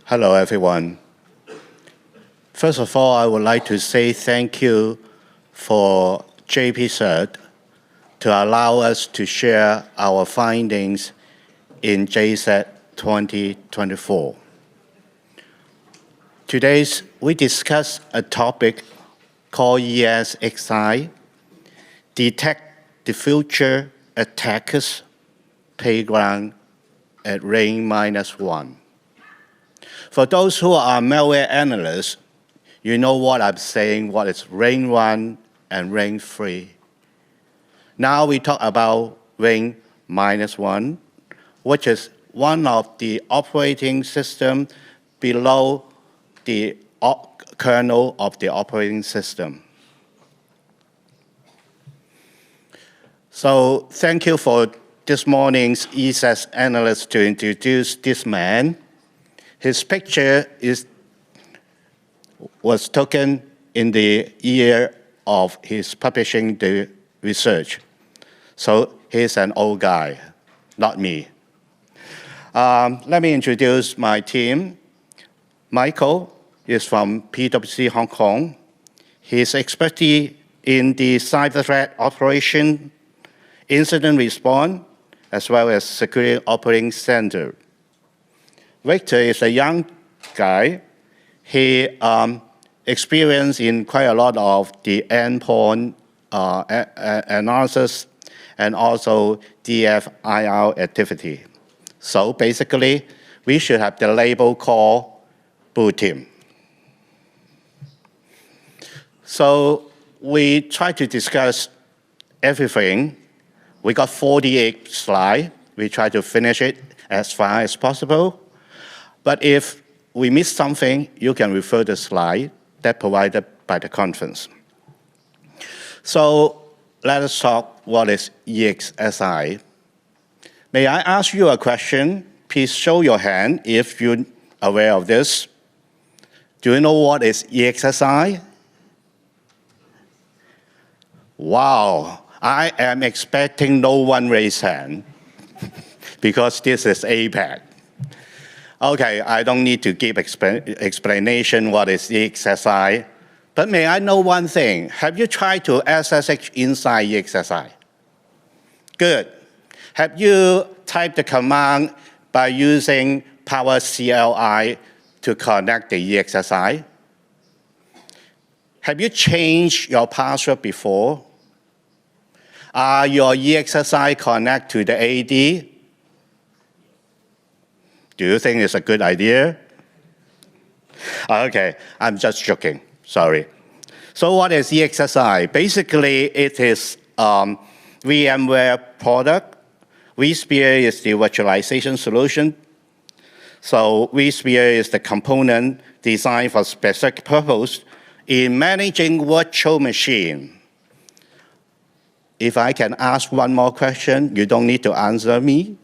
Hello, everyone. First of all, I would like to say thank you for JPCert to allow us to share our findings in JSAC2024. Today, we discuss a topic called ESXi, Detect the Future Attackers Playground at range -1. For those who are malware analysts, you know what I'm saying, what is range 1 and range 3. Now we talk about range -1, which is one of the operating system below the kernel of the operating system. So thank you for this morning's ESXi analyst to introduce this man. His picture was taken in the year of his publishing the research. So he's an old guy, not me. Let me introduce my team. Michael is from PwC Hong Kong. His expertise in the cyber threat operation, incident response, as well as security operating center. Victor is a young guy. He experienced in quite a lot of the endpoint analysis and also DFIR activity. So basically, we should have the label called Blue Team. So we try to discuss everything. We got 48 slides. We try to finish it as fast as possible. But if we miss something, you can refer to the slide that provided by the conference. So let us talk what is ESXi. May I ask you a question? Please show your hand if you're aware of this. Do you know what is ESXi? Wow, I am expecting no one raise hand because this is APAC. Okay, I don't need to give explanation what is ESXi, but may I know one thing? Have you tried to SSH inside ESXi? Good. Have you typed the command by using PowerCLI to connect the ESXi? Have you changed your password before? Are your ESXi connected to the AD? Do you think it's a good idea? Okay, I'm just joking, sorry. So what is ESXi? Basically, it is VMware product. vSphere is the virtualization solution. So vSphere is the component designed for specific purpose in managing virtual machine. If I can ask one more question, you don't need to answer me.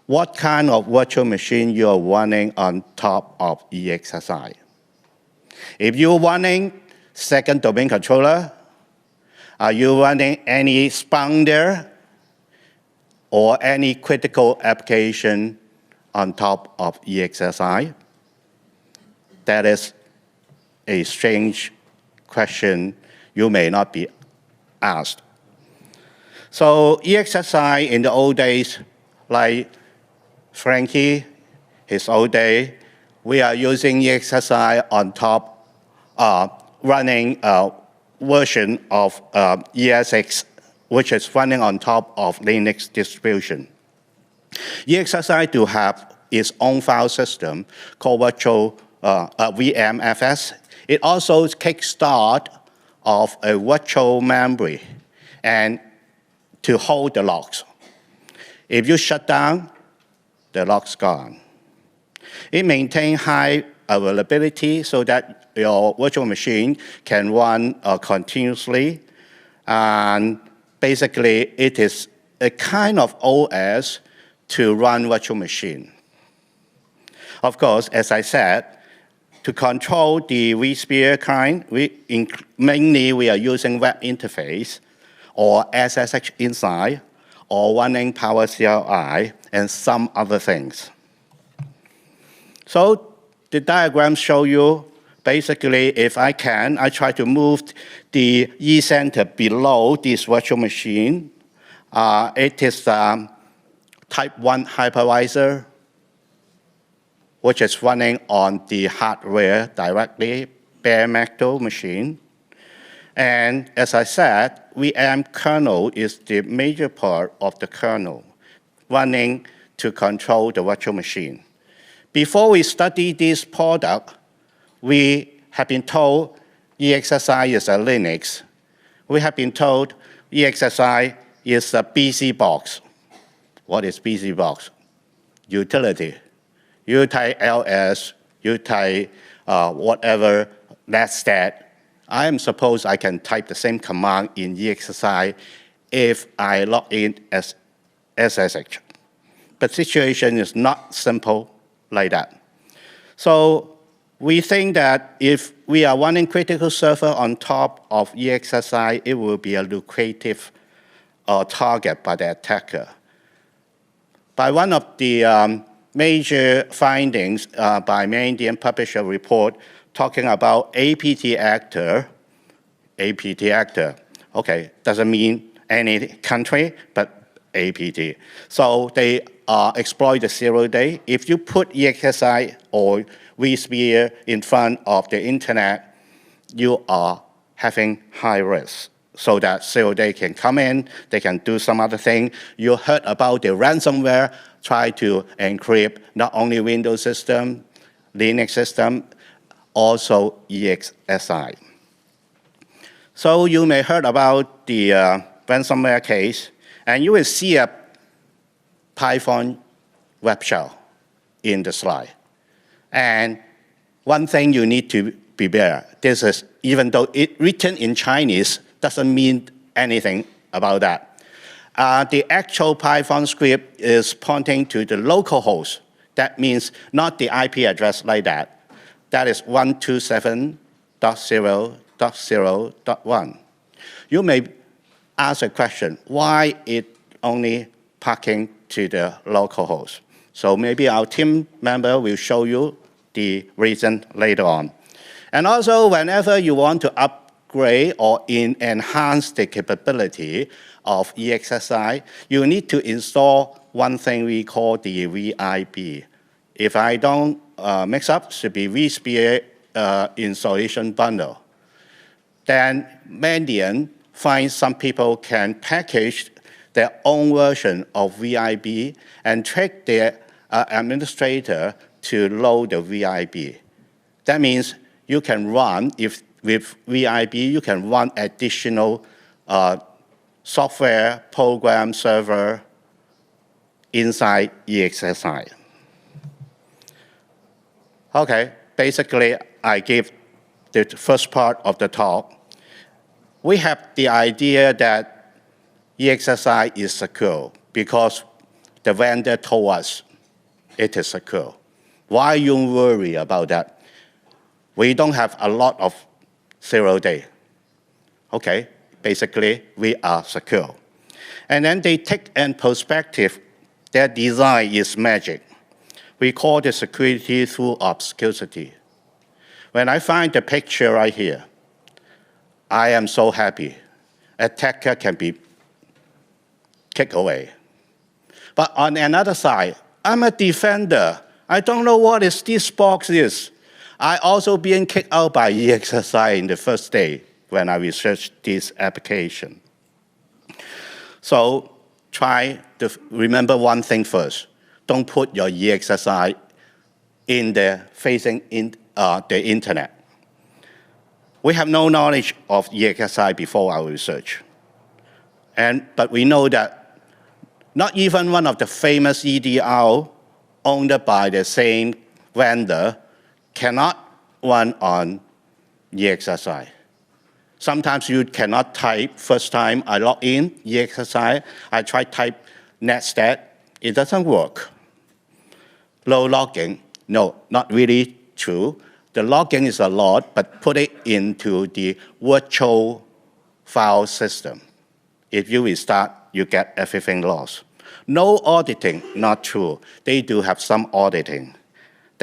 What kind of virtual machine you are running on top of ESXi? If you're running second domain controller, are you running any spawner or any critical application on top of ESXi? That is a strange question you may not be asked. So ESXi in the old days, like Frankie, his old day, we are using ESXi on top, running a version of ESX, which is running on top of Linux distribution. ESXi do have its own file system called virtual VMFS. It also kickstart of a virtual memory and to hold the logs. If you shut down, the log's gone. It maintains high availability so that your virtual machine can run continuously. And basically, it is a kind of OS to run virtual machine. Of course, as I said, to control the vSphere kind, mainly we are using web interface or SSH inside or running PowerCLI and some other things. So the diagram show you, basically, if I can, I try to move the E-center below this virtual machine. It is type 1 hypervisor, which is running on the hardware directly, bare metal machine. And as I said, VM kernel is the major part of the kernel running to control the virtual machine. Before we study this product, we have been told ESXi is a Linux. We have been told ESXi is a BC box. What is BC box? Utility. You type ls, you type whatever, that's that. I am supposed I can type the same command in ESXi if I log in as SSH. But situation is not simple like that. So we think that if we are running critical server on top of ESXi, it will be a lucrative target by the attacker. By one of the major findings by main Indian publisher report talking about A0acker's, A0acker's, okay, doesn't mean any country, but APT. So they exploit the 0-day. If you put ESXi or vSphere in front of the internet, you are having high risk. So that 0-day can come in, they can do some other thing. You heard about the ransomware, try to encrypt not only Windows system, Linux system, also ESXi. So you may heard about the ransomware case, and you will see a Python web shell in the slide. And one thing you need to be aware, this is, even though it's written in Chinese, doesn't mean anything about that. The actual Python script is pointing to the local host. That means not the IP address like that. That is 127.0.0.1. You may ask a question, why it only parking to the local host? So maybe our team member will show you the reason later on. And also, whenever you want to upgrade or enhance the capability of ESXi, you need to install one thing we call the VIB. If I don't mix up, should be vSphere installation bundle. Then Mandiant finds some people can package their own version of VIB and trick their administrator to load the VIB. That means you can run, with VIB, you can run additional software, program, server inside ESXi. Okay, basically, I gave the first part of the talk. We have the idea that ESXi is secure because the vendor told us it is secure. Why you worry about that? We don't have a lot of 0-day. Okay, basically, we are secure. And then they take in perspective, their design is magic. We call the security through obscurity. When I find the picture right here, I am so happy. Attacker can be kicked away. But on another side, I'm a defender. I don't know what this box is. I also being kicked out by ESXi in the first day when I researched this application. So try to remember one thing first. Don't put your ESXi facing the internet. We have no knowledge of ESXi before our research. But we know that not even one of the famous EDR owned by the same vendor cannot run on ESXi. Sometimes you cannot type. First time I log in ESXi, I try type netstat. It doesn't work. Low logging, no, not really true. The logging is a lot, but put it into the virtual file system. If you restart, you get everything lost. No auditing, not true. They do have some auditing.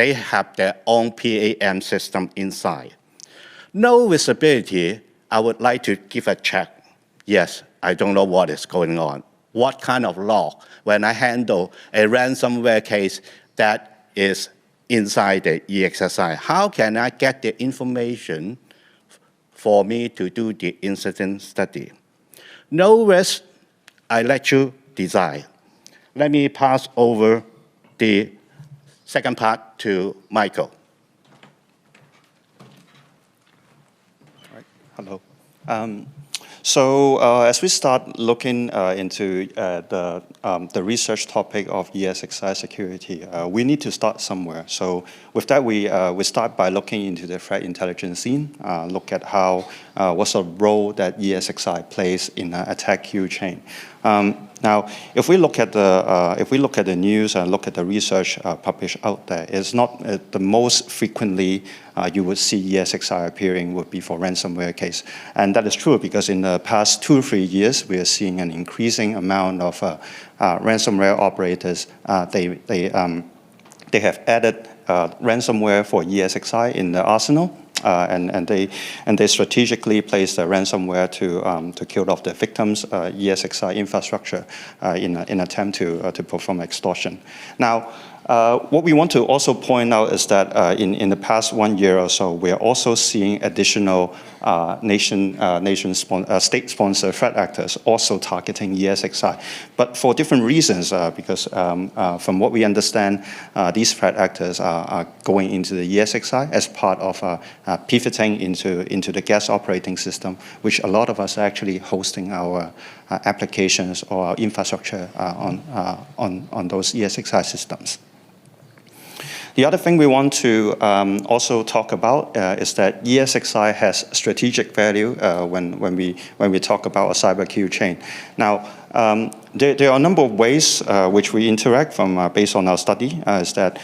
they have their own PAM system inside. No visibility, I would like to give a check. Yes, I don't know what is going on. What kind of log when I handle a ransomware case that is inside the ESXi? How can I get the information for me to do the incident study? No risk, I let you design. Let me pass over the second part to Michael. All right. Hello. So as we start looking into the research topic of ESXi security, we need to start somewhere. So with that, we start by looking into the threat intelligence scene, look at how what's the role that ESXi plays in an attack queue chain. Now, if we look at the news and look at the research published out there, it's not the most frequently you would see ESXi appearing would be for ransomware case, and that is true because in the past 2 or 3 years we are seeing an increasing amount of ransomware operators. They have added ransomware for ESXi in the arsenal. And they strategically place the ransomware to kill off the victims' ESXi infrastructure in an attempt to perform extortion. Now, what we want to also point out is that in the past 1 year or so, we are also seeing additional state-sponsored threat actors also targeting ESXi, but for different reasons. Because from what we understand, these threat actors are going into the ESXi as part of pivoting into the guest operating system, which a lot of us are actually hosting our applications or our infrastructure on those ESXi systems. The other thing we want to also talk about is that ESXi has strategic value when we talk about a cyber queue chain. Now, there are a number of ways which we interact from based on our study. Is that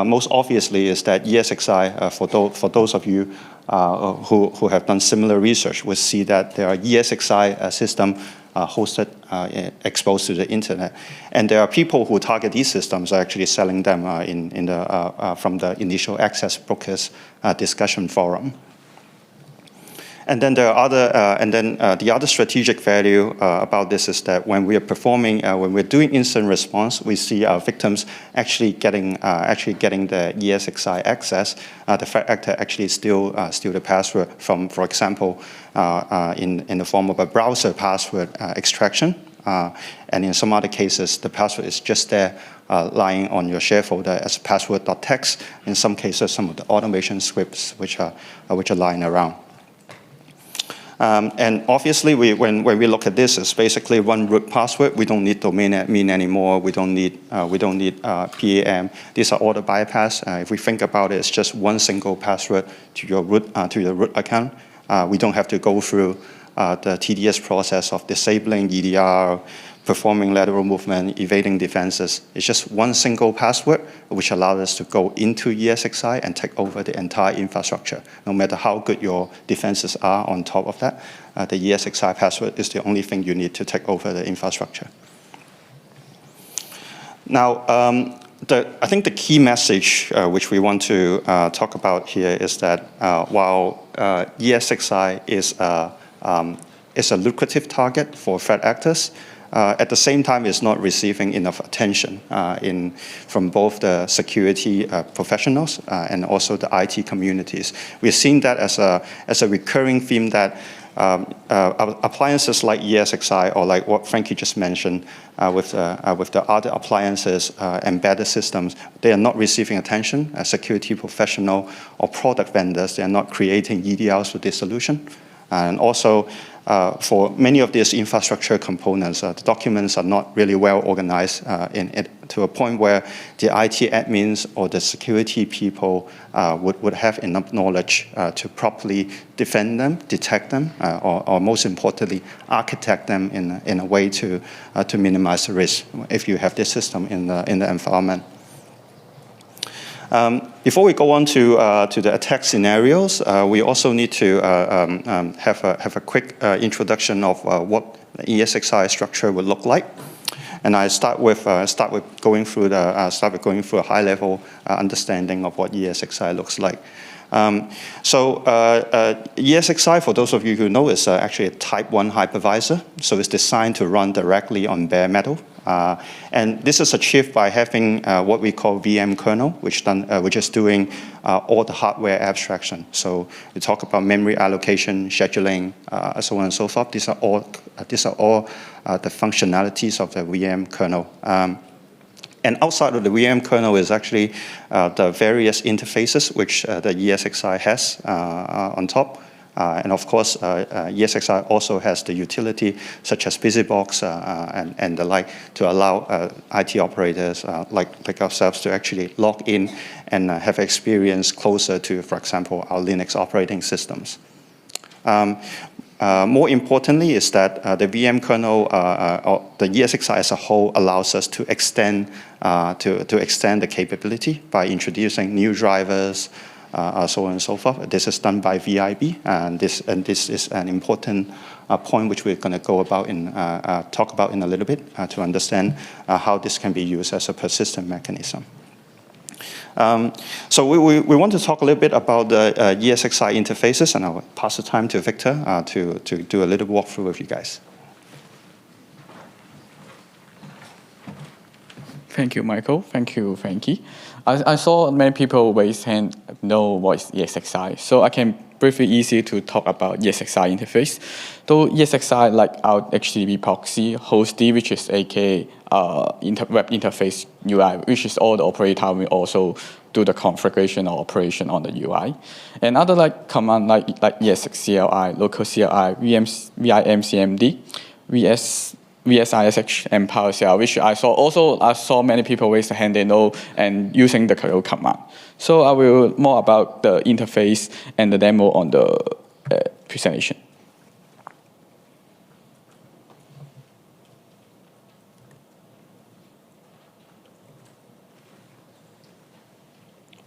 most obviously is that ESXi, for those of you who have done similar research, will see that there are ESXi system hosted, exposed to the internet. And there are people who target these systems are actually selling them from the initial access brokers discussion forum. And then there are the other strategic value about this is that when we are performing, when we're doing incident response, we see our victims actually getting the ESXi access. The threat actor actually steal the password from, for example, in the form of a browser password extraction. And in some other cases, the password is just there lying on your share folder as password.txt. In some cases, some of the automation scripts which are lying around. And obviously, when we look at this, it's basically one root password. We don't need domain admin anymore. We don't need PAM. These are auto bypass. If we think about it, it's just one single password to your root account. We don't have to go through the tedious process of disabling EDR, performing lateral movement, evading defenses. It's just one single password, which allows us to go into ESXi and take over the entire infrastructure. No matter how good your defenses are on top of that, the ESXi password is the only thing you need to take over the infrastructure. Now, I think the key message which we want to talk about here is that while ESXi is a lucrative target for threat actors, at the same time, it's not receiving enough attention from both the security professionals and also the IT communities. We're seeing that as a recurring theme that appliances like ESXi or like what Frankie just mentioned with the other appliances, embedded systems, they are not receiving attention. As security professional or product vendors, they are not creating EDRs with this solution. And also, for many of these infrastructure components, the documents are not really well organized to a point where the IT admins or the security people would have enough knowledge to properly defend them, detect them, or most importantly, architect them in a way to minimize the risk if you have this system in the environment. Before we go on to the attack scenarios, we also need to have a quick introduction of what the ESXi structure would look like. And I start with going through a high-level understanding of what ESXi looks like. ESXi, for those of you who know, is actually a Type 1 hypervisor. So it's designed to run directly on bare metal. And this is achieved by having what we call VM kernel, which is doing all the hardware abstraction. So we talk about memory allocation, scheduling, so on and so forth. These are all the functionalities of the VM kernel. And outside of the VM kernel is actually the various interfaces which the ESXi has on top. And of course, ESXi also has the utility such as BusyBox and the like to allow IT operators like ourselves to actually log in and have experience closer to, for example, our Linux operating systems. More importantly is that the VM kernel, or the ESXi as a whole, allows us to extend the capability by introducing new drivers, so on and so forth. This is done by VIB, and this is an important point which we're going to talk about in a little bit to understand how this can be used as a persistent mechanism. So we want to talk a little bit about the ESXi interfaces, and I'll pass the time to Victor to do a little walkthrough with you guys. Thank you, Michael. Thank you, Frankie. I saw many people raise hand know what is ESXi, so I can briefly easy to talk about ESXi interface. So ESXi, like our HTTP proxy, hostd, which is aka web interface UI, which is all the operator will also do the configuration or operation on the UI. And other like command like ESXCLI, local CLI, vimcmd, VSISH, and PowerShell, which I saw many people raise the hand they know and using the command. So I will more about the interface and the demo on the presentation.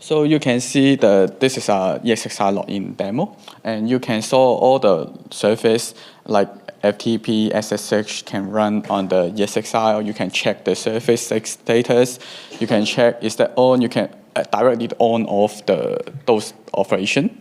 So you can see this is a ESXi login demo, and you can saw all the service like FTP, SSH can run on the ESXi, or you can check the service status. You can check is that on. You can directly on off those operation.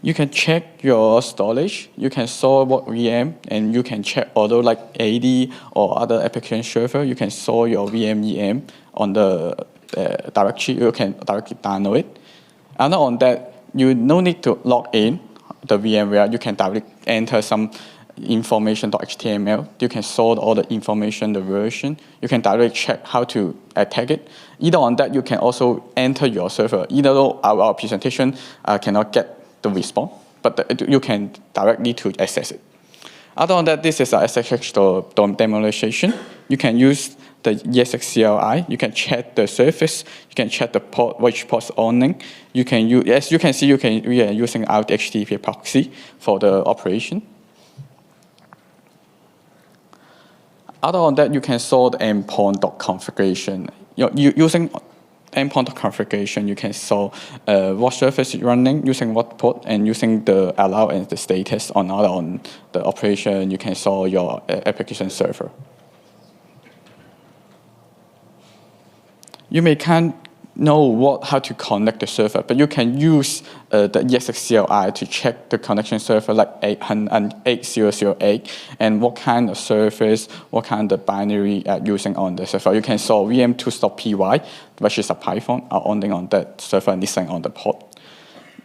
You can check your storage. You can store what VM, and you can check although like AD or other application server. You can store your VM on the directory. You can directly download it. And on that, you no need to log in the VMware. You can directly enter some information.html. You can store all the information, the version. You can directly check how to attack it. Either on that, you can also enter your server. Either though our presentation cannot get the response, but you can directly to access it. Other than that, this is a SSH demonstration. You can use the ESXCLI. You can check the surface. You can check the port, which port's on. You can use, as you can see, we are using our HTTP proxy for the operation. Other than that, you can store the endpoint.configuration. Using endpoint configuration, you can saw what service is running, using what port, and using the allow and the status on the operation. You can saw your application server. You may can't know how to connect the server, but you can use the ESXCLI to check the connection server like 8008 and what kind of service, what kind of binary using on the server. You can saw vm2.py, which is a Python, on that server and listening on the port.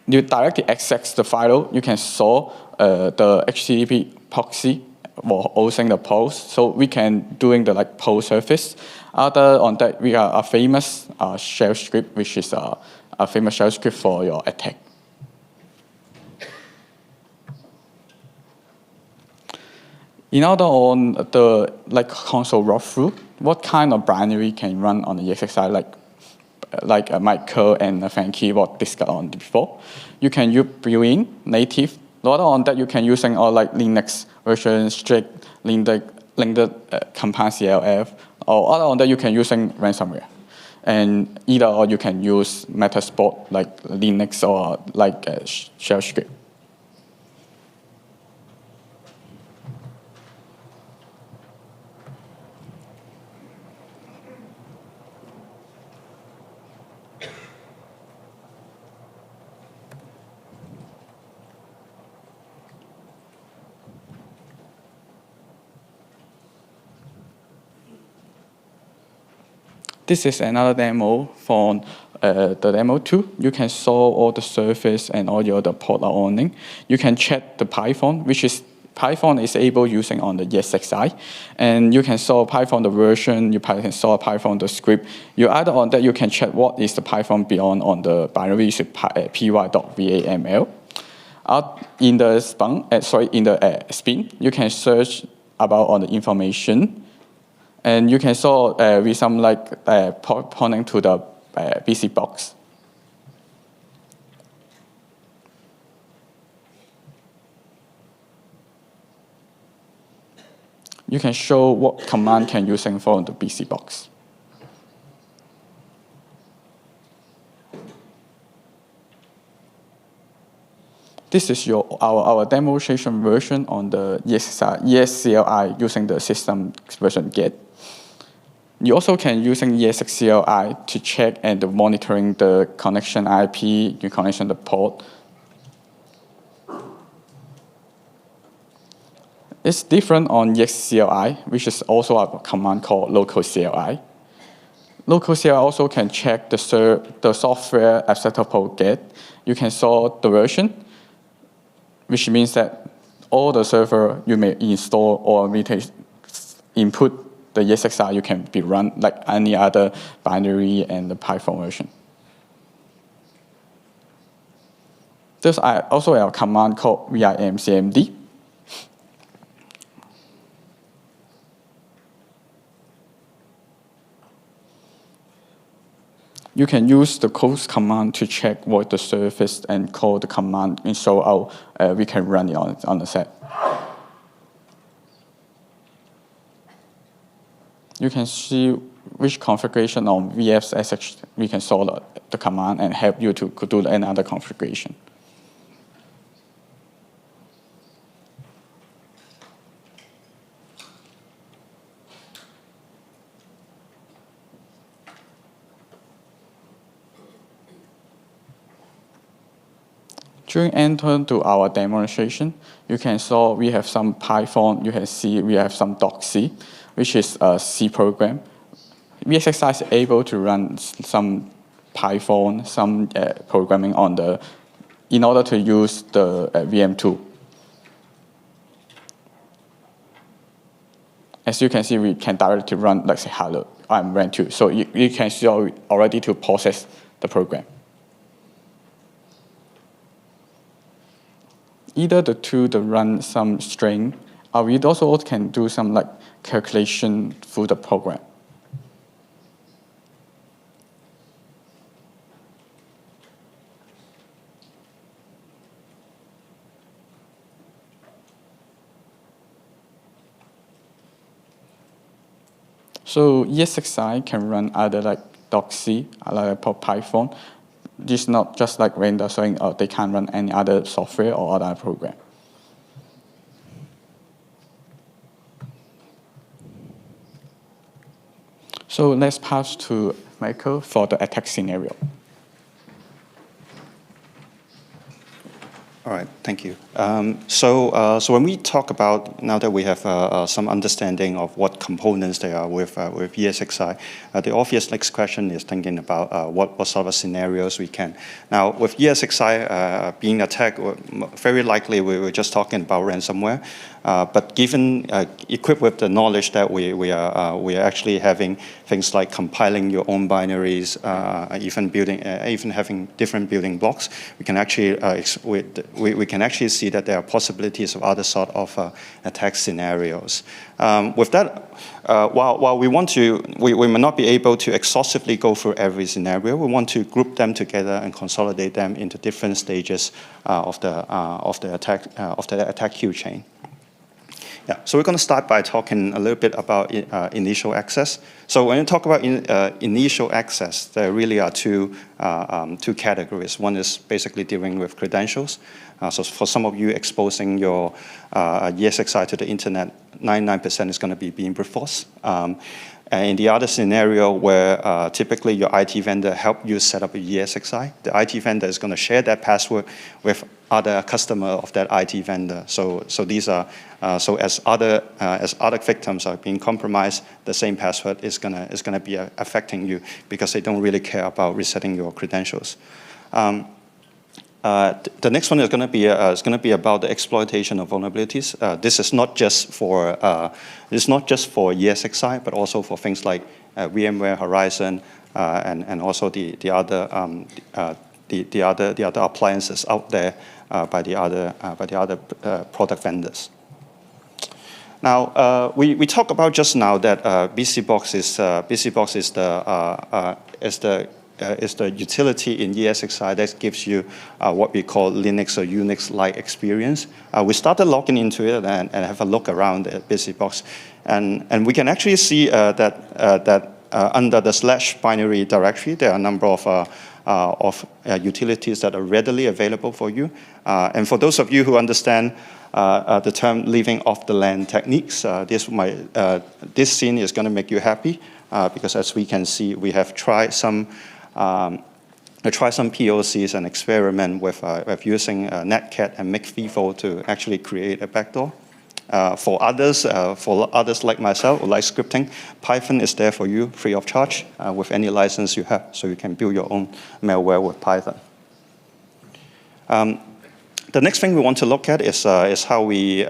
You directly access the file. You can saw the HTTP proxy or using the post. So we can doing the like post service. Other on that, we are a famous shell script, which is a famous shell script for your attack. In order on the like console walkthrough, what kind of binary can run on the ESXi, like Michael and Frankie what discussed on before. You can use built-in native Later on that you can using all like Linux version strict, Linux command CLF, or other on that you can using ransomware. And either or you can use Metasploit like Linux or like shell script. This is another demo for the demo 2. You can saw all the surface and all your the port are on. You can check the Python, which is Python is able using on the ESXi. And you can saw Python the version, you can saw Python the script. You either on that you can check what is the Python beyond on the binary is py.vaml. Out in the spin, you can search about on the information. And you can saw with some like pointing to the BC box. You can show what command can using for the BC box. This is our demonstration version on the ESXi using the system version get. You also can using ESXi to check and monitoring the connection IP, your connection the port. It's different on ESXi, which is also a command called local CLI. Local CLI also can check the software acceptable get. You can sort the version, which means that all the server you may install or input the ESXi, you can be run like any other binary and the Python version. There's also a command called vimcmd. You can use the close command to check what the surface and call the command and show out we can run it on the set. You can see which configuration on VFSX we can solve the command and help you to do another configuration. During enter to our demonstration, you can saw we have some Python, you can see we have some docc, which is a C program. ESXi is able to run some Python, some programming on in order to use the VM tool. As you can see, we can directly run, like say, hello, I'm run2. So you can see already to process the program. Either the tool to run some string, or we also can do some like calculation through the program. So ESXi can run either like docc, like Python. This is not just like render showing they can run any other software or other program. So let's pass to Michael for the attack scenario. All right, thank you. So when we talk about, now that we have some understanding of what components they are with ESXi, the obvious next question is thinking about what sort of scenarios we can. Now, with ESXi being attacked, very likely we were just talking about ransomware. But given equipped with the knowledge that we are actually having things like compiling your own binaries, even having different building blocks, we can actually we can actually see that there are possibilities of other sort of attack scenarios. With that, while we may not be able to exhaustively go through every scenario, we want to group them together and consolidate them into different stages of the attack queue chain. Yeah, so we're going to start by talking a little bit about initial access. So when you talk about initial access, there really are two categories. One is basically dealing with credentials. So for some of you exposing your ESXi to the internet, 99% is going to be being brute force. And in the other scenario where typically your IT vendor help you set up a ESXi, the IT vendor is going to share that password with other customer of that IT vendor. So these are so as other victims are being compromised, the same password is gonna be affecting you because they don't really care about resetting your credentials. The next one is going to be about the exploitation of vulnerabilities. This is not just for ESXi, but also for things like VMware Horizon and also the other appliances out there by the other product vendors. Now we talked about just now that BCBox is the utility in ESXi that gives you what we call Linux or Unix-like experience. We started logging into it and have a look around at BCBox, and we can actually see that under the /binary directory, there are a number of utilities that are readily available for you. And for those of you who understand the term living off the land techniques, this scene is going to make you happy because as we can see, we have tried some POCs and experiment with using Netcat and MakeFIFO to actually create a backdoor. For others like myself who like scripting, Python is there for you free of charge with any license you have, so you can build your own malware with Python. The next thing we want to look at is how we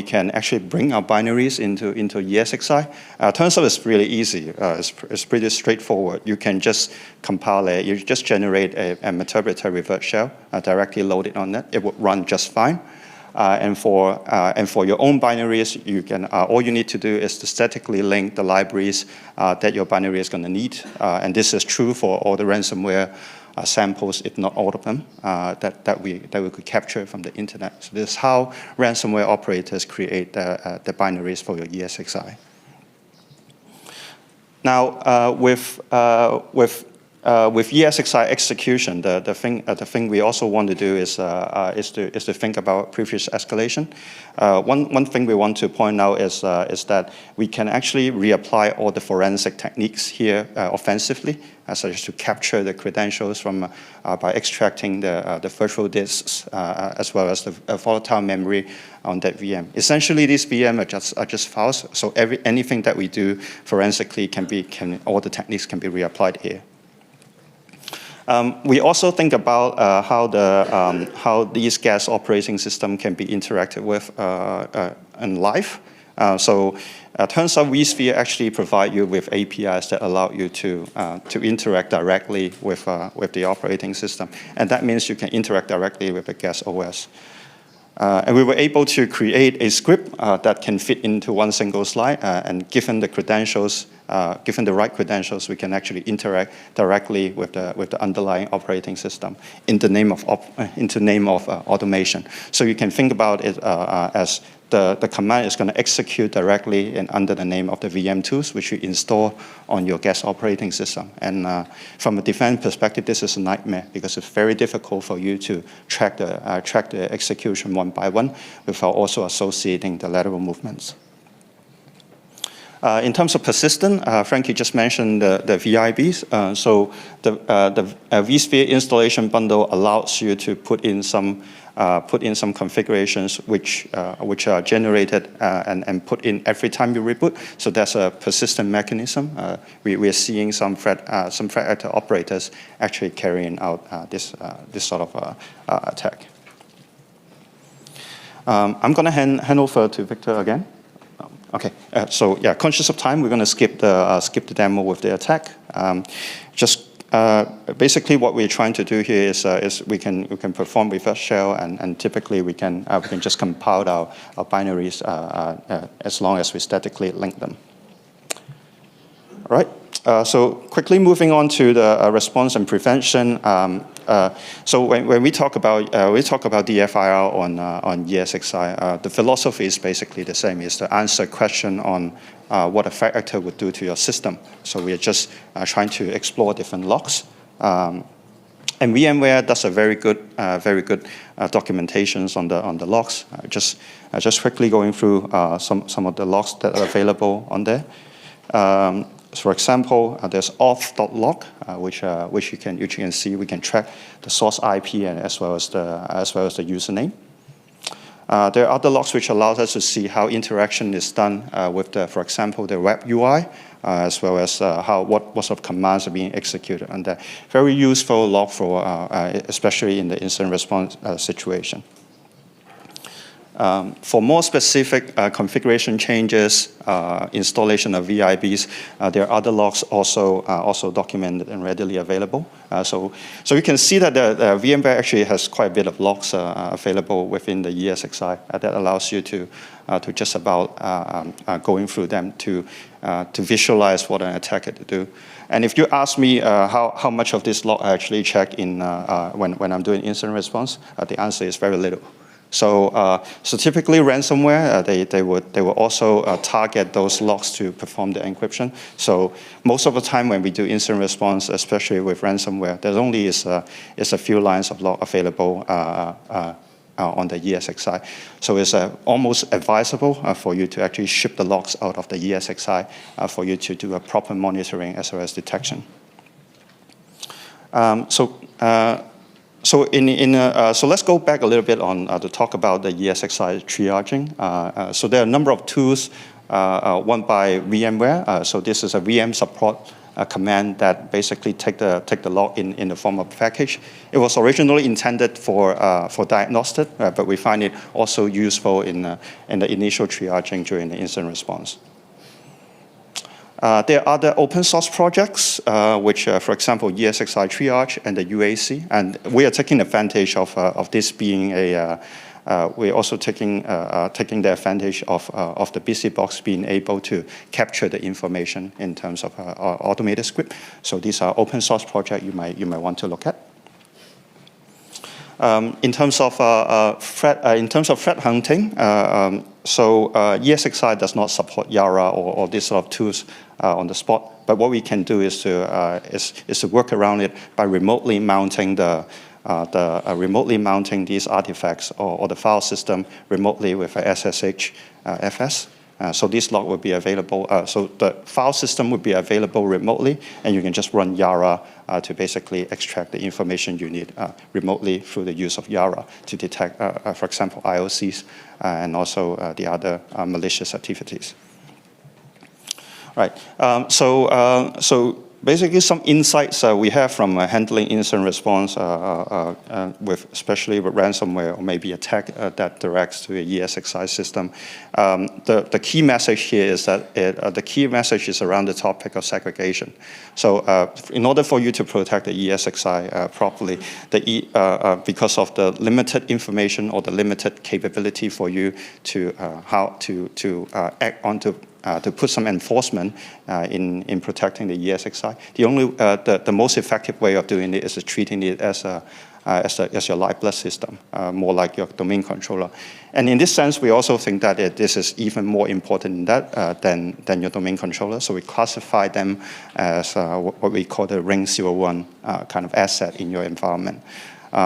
can actually bring our binaries into ESXi. Turns out it's really easy. It's pretty straightforward. You can just compile it. You just generate a Meterpreter revert shell, directly load it on it. It would run just fine. And for your own binaries, you can all you need to do is to statically link the libraries that your binary is going to need. And this is true for all the ransomware samples, if not all of them, that we could capture from the internet. So this is how ransomware operators create the binaries for your ESXi. Now, with ESXi execution, the thing we also want to do is to think about previous escalation. One thing we want to point out is that we can actually reapply all the forensic techniques here offensively, such as to capture the credentials from by extracting the virtual disks as well as the volatile memory on that VM. Essentially, these VM are just files. So anything that we do forensically all the techniques can be reapplied here. We also think about how these gas operating system can be interacted with in live. So turns out vSphere actually provide you with APIs that allow you to interact directly with the operating system, and that means you can interact directly with the gas OS. And we were able to create a script that can fit into one single slide, and given the credentials, given the right credentials, we can actually interact directly with the underlying operating system in the name of automation. So you can think about it as the command is going to execute directly and under the name of the VM tools, which you install on your guest operating system. And from a defense perspective, this is a nightmare because it's very difficult for you to track the execution one by one without also associating the lateral movements. In terms of persistent, Frankie just mentioned the VIBs. So the vSphere installation bundle allows you to put in some configurations which are generated and put in every time you reboot. So that's a persistent mechanism. We are seeing some threat actor operators actually carrying out this sort of attack. I'm going to hand over to Victor again. Okay, so yeah, conscious of time, we're going to skip the demo with the attack. Just basically what we're trying to do here is we can perform reverse shell, and typically we can just compile our binaries as long as we statically link them. All right. So quickly moving on to the response and prevention. So when we talk about DFIR on ESXi, the philosophy is basically the same: is to answer a question on what a threat actor would do to your system. So we are just trying to explore different logs. And VMware does a very good documentations on the logs. Just quickly going through some of the logs that are available on there. So for example, there's auth.log, which you can see. We can track the source IP and as well as the username. There are other logs which allows us to see how interaction is done with for example, the web UI, as well as what sort of commands are being executed. And very useful log for especially in the incident response situation. For more specific configuration changes, installation of VIBs, there are other logs also documented and readily available. So you can see that the VMware actually has quite a bit of logs available within the ESXi that allows you to just about going through them to visualize what an attacker to do. And if you ask me how much of this log I actually check in when I'm doing incident response, the answer is very little. So typically ransomware, they will also target those logs to perform the encryption. So most of the time when we do incident response, especially with ransomware, there only is a few lines of log available on the ESXi. So it's almost advisable for you to actually ship the logs out of the ESXi for you to do a proper monitoring as well as detection. So let's go back a little bit on to talk about the ESXi triaging. So there are a number of tools, one by VMware. So this is a VM support command that basically take the log in the form of a package. It was originally intended for diagnostic, but we find it also useful in the initial triaging during the incident response. There are other open source projects, which, for example, ESXi Triage and the UAC, and we are taking advantage of this being we're also taking the advantage of the BusyBox being able to capture the information in terms of automated script. So these are open source projects you might want to look at. In terms of threat hunting, so ESXi does not support Yara or these sort of tools on the spot. But what we can do is to work around it by remotely mounting these artifacts or the file system remotely with a SSH FS. So this log will be available. So the file system would be available remotely, and you can just run Yara to basically extract the information you need remotely through the use of Yara to detect, for example, IOCs and also the other malicious activities. Right. So basically, some insights we have from handling incident response, especially with ransomware or maybe attack that directs to a ESXi system. The key message here is that the key message is around the topic of segregation. So in order for you to protect the ESXi properly, because of the limited information or the limited capability for you to how to act onto to put some enforcement in protecting the ESXi. The most effective way of doing it is treating it as your lifeblood system, more like your domain controller. And in this sense, we also think that this is even more important than your domain controller. So we classify them as what we call the ring 01 kind of asset in your environment.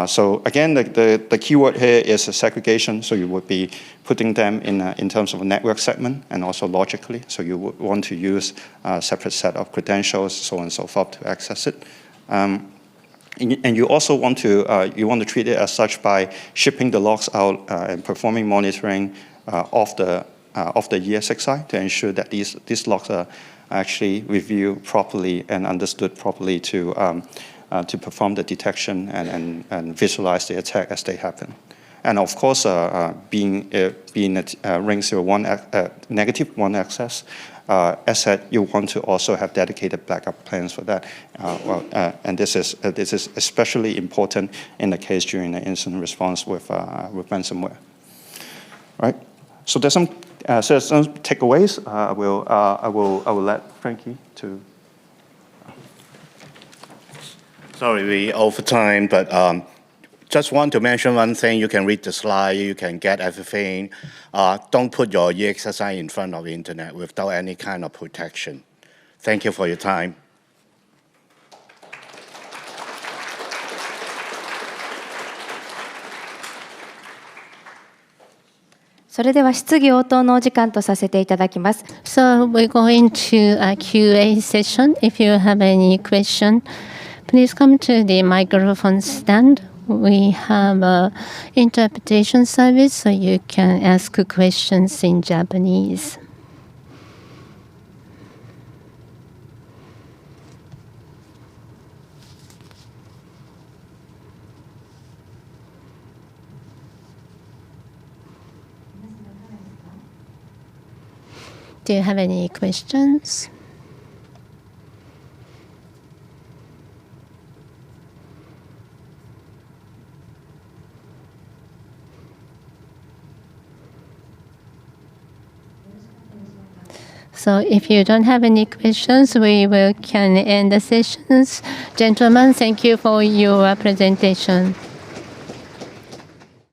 So again, the keyword here is segregation. So you would be putting them in terms of a network segment and also logically. So you would want to use a separate set of credentials, so on and so forth, to access it. And you also want to treat it as such by shipping the logs out and performing monitoring of the ESXi to ensure that these logs are actually reviewed properly and understood properly to perform the detection and visualize the attack as they happen. And of course, being a ring 01 negative one access asset, you want to also have dedicated backup plans for that. And this is especially important in the case during the incident response with ransomware. Right. So there's some takeaways. I will let Frankie to. Sorry, we over time, but just want to mention one thing. You can read the slide, you can get everything. Don't put your ESXi in front of the internet without any kind of protection. Thank you for your time.それでは質疑応答のお時間とさせていただきます。 So we're going to a Q&A session. If you have any question, please come to the microphone stand. We have an interpretation service, so you can ask questions in Japanese. Do you have any questions? So if you don't have any questions, we can end the sessions. Gentlemen, thank you for your presentation.